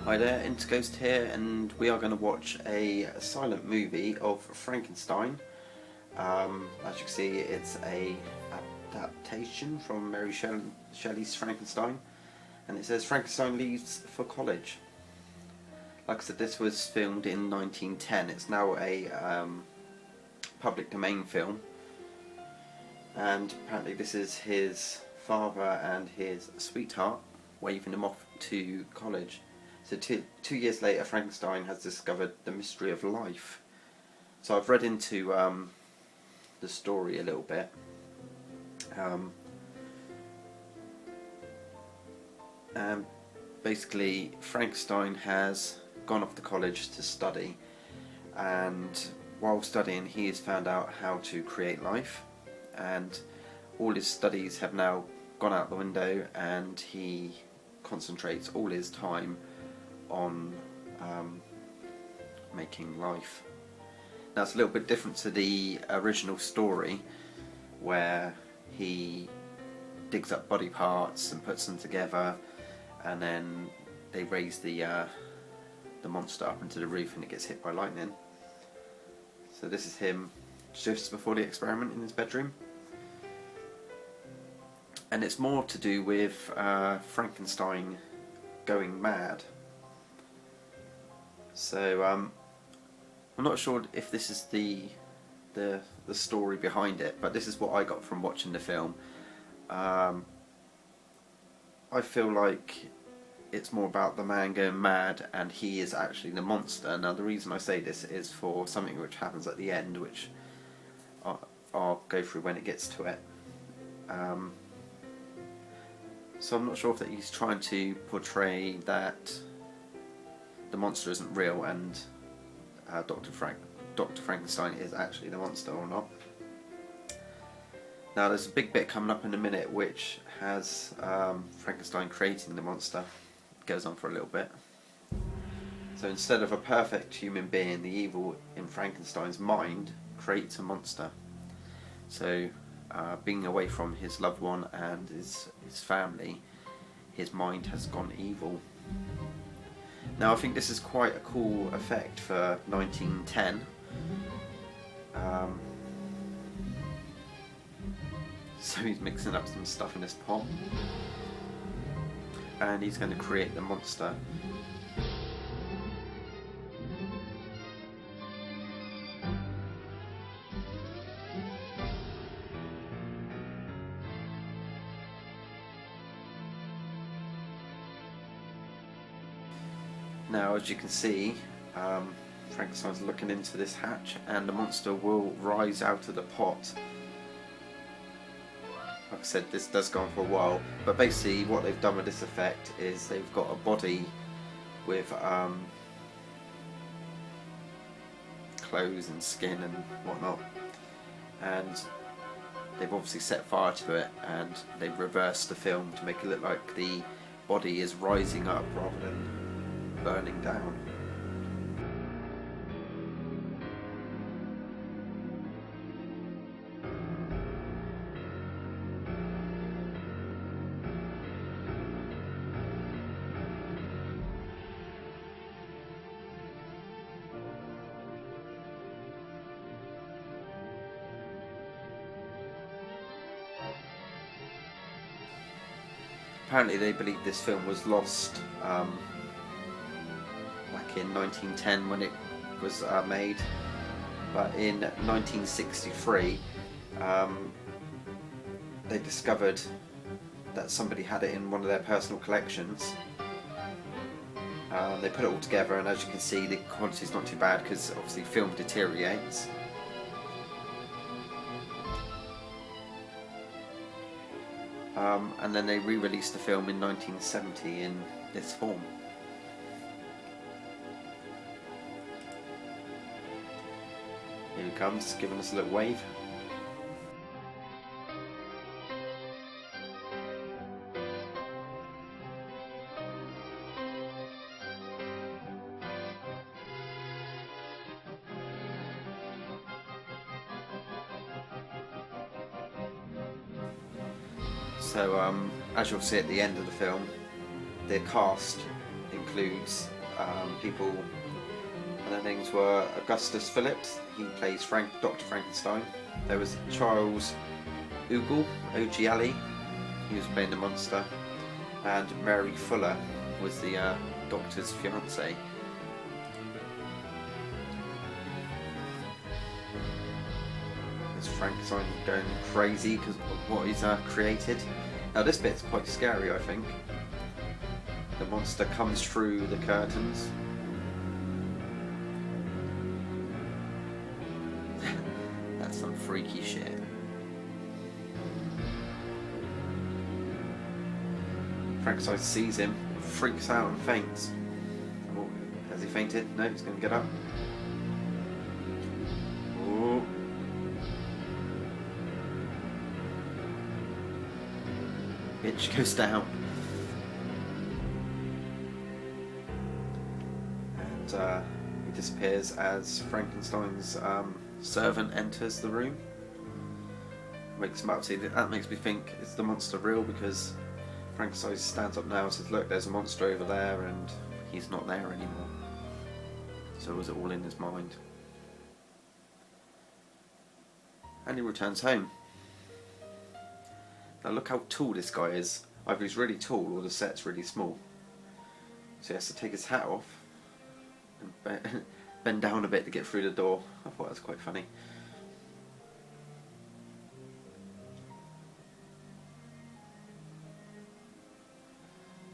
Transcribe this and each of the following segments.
Hi there, interghost here, and we are going to watch a silent movie of Frankenstein. As you can see, it's a adaptation from Mary Shelley's Frankenstein, and it says Frankenstein leaves for college. Like I said, this was filmed in 1910. It's now a public domain film, and apparently this is his father and his sweetheart waving him off to college. So two years later, Frankenstein has discovered the mystery of life. So I've read into the story a little bit. Basically, Frankenstein has gone off to college to study, and while studying he has found out how to create life, and all his studies have now gone out the window, and he concentrates all his time on making life. Now it's a little bit different to the original story, where he digs up body parts and puts them together, and then they raise the monster up into the roof and it gets hit by lightning. So this is him just before the experiment in his bedroom, and it's more to do with Frankenstein going mad. So I'm not sure if this is the story behind it, but this is what I got from watching the film. I feel like it's more about the man going mad, and he is actually the monster. Now the reason I say this is for something which happens at the end, which I'll go through when it gets to it. So I'm not sure if that he's trying to portray that the monster isn't real and Dr. Frankenstein is actually the monster or not. Now there's a big bit coming up in a minute which has Frankenstein creating the monster. It goes on for a little bit. So instead of a perfect human being, the evil in Frankenstein's mind creates a monster. So being away from his loved one and his family, his mind has gone evil. Now I think this is quite a cool effect for 1910. So he's mixing up some stuff in this pot, and he's going to create the monster. Now as you can see, Frankenstein's looking into this hatch, and the monster will rise out of the pot. Like I said, this does go on for a while, but basically what they've done with this effect is they've got a body with clothes and skin and whatnot, and they've obviously set fire to it, and they've reversed the film to make it look like the body is rising up rather than burning down. Apparently they believe this film was lost back in 1910 when it was made, but in 1963 they discovered that somebody had it in one of their personal collections. They put it all together, and as you can see the quality is not too bad because obviously film deteriorates. And then they re-released the film in 1970 in this form. Here he comes, giving us a little wave. So as you'll see at the end of the film, the cast includes people, and their names were Augustus Phillips, he plays Dr. Frankenstein. There was Charles Ogiali, he was playing the monster, and Mary Fuller was the doctor's fiancée. There's Frankenstein going crazy because of what he's created. Now this bit's quite scary, I think. The monster comes through the curtains. That's some freaky shit. Frankenstein sees him, freaks out and faints. Oh, has he fainted? No, he's going to get up. Oh. Bitch goes down. And he disappears as Frankenstein's servant enters the room. Wakes him up. See, that makes me think, is the monster real? Because Frankenstein stands up now and says, look, there's a monster over there, and he's not there anymore. So was it all in his mind? And he returns home. Now look how tall this guy is. Either he's really tall or the set's really small. So he has to take his hat off and bend down a bit to get through the door. I thought that was quite funny.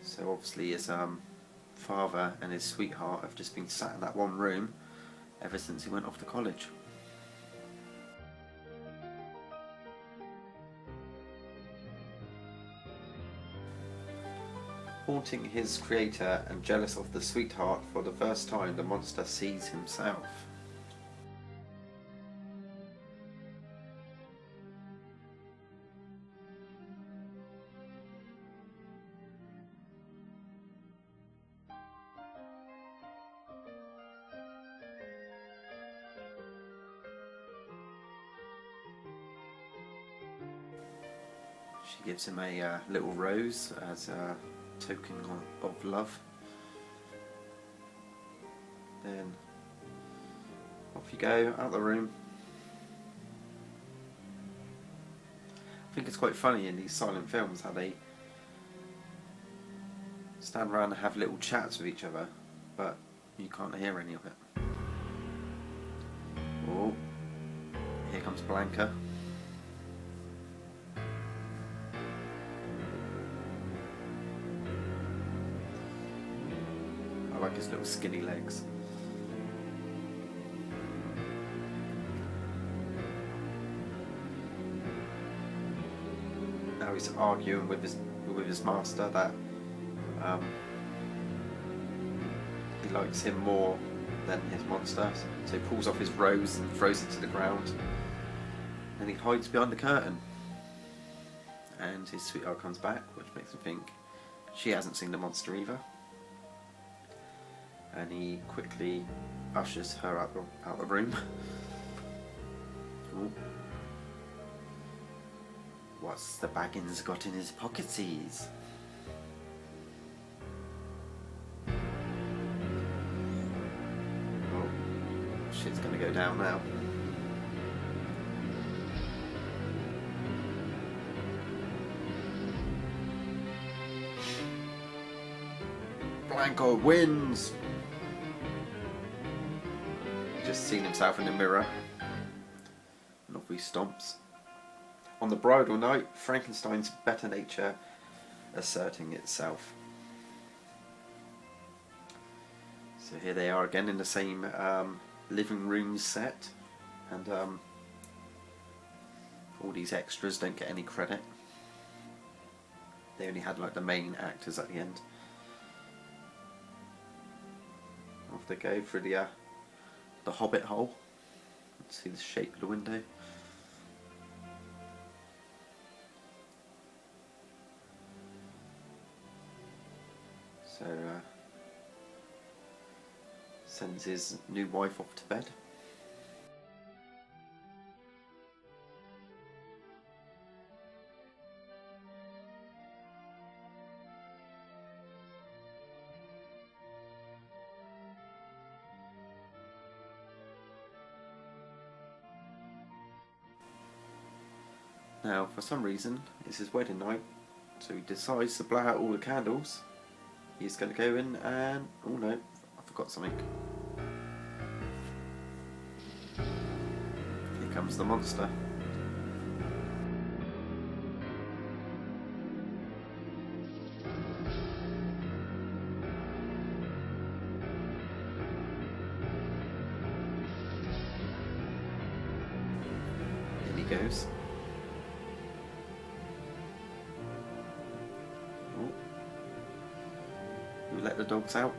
So obviously his father and his sweetheart have just been sat in that one room ever since he went off to college. Haunting his creator and jealous of the sweetheart, for the first time the monster sees himself. She gives him a little rose as a token of love. Then off you go, out the room. I think it's quite funny in these silent films how they stand around and have little chats with each other, but you can't hear any of it. Oh, here comes Blanca. I like his little skinny legs. Now he's arguing with his master that he likes him more than his monster. So he pulls off his rose and throws it to the ground. And he hides behind the curtain. And his sweetheart comes back, which makes me think she hasn't seen the monster either. And he quickly ushers her out the room. Ooh. What's the Baggins got in his pocketsies? Oh, shit's gonna go down now. Blanco wins! Just seen himself in the mirror, and off he stomps. On the bridal night, Frankenstein's better nature asserting itself. So here they are again in the same living room set, and all these extras don't get any credit. They only had like the main actors at the end. Off they go through the hobbit hole. Let's see the shape of the window. So sends his new wife off to bed. Now, for some reason, it's his wedding night, so he decides to blow out all the candles. He's going to go in and... oh no, I forgot something. Here comes the monster. In he goes. We'll let the dogs out.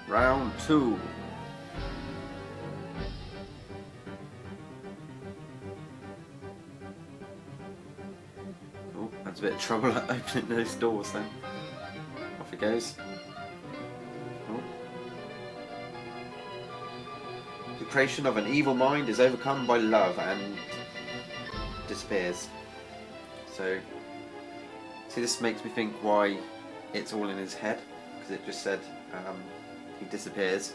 Round 2. Oh, that's a bit of trouble opening those doors then. Off he goes. Oh. The creation of an evil mind is overcome by love and disappears. So, see, this makes me think why it's all in his head, because it just said he disappears.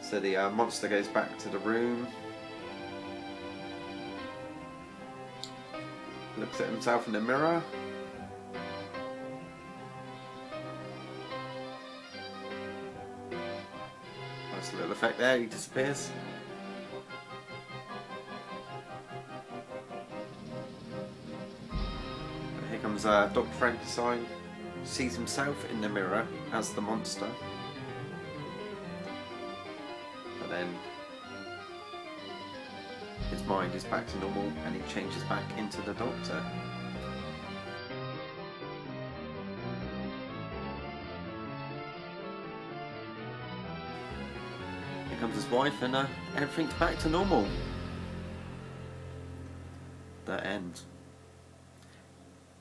So the monster goes back to the room, looks at himself in the mirror. Nice little effect there, he disappears. And here comes Dr. Frankenstein, sees himself in the mirror as the monster. But then his mind is back to normal and he changes back into the Doctor. Here comes his wife and everything's back to normal. The end.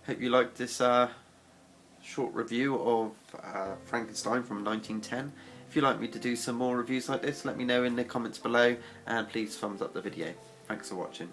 Hope you liked this short review of Frankenstein from 1910. If you'd like me to do some more reviews like this, let me know in the comments below, and please thumbs up the video. Thanks for watching.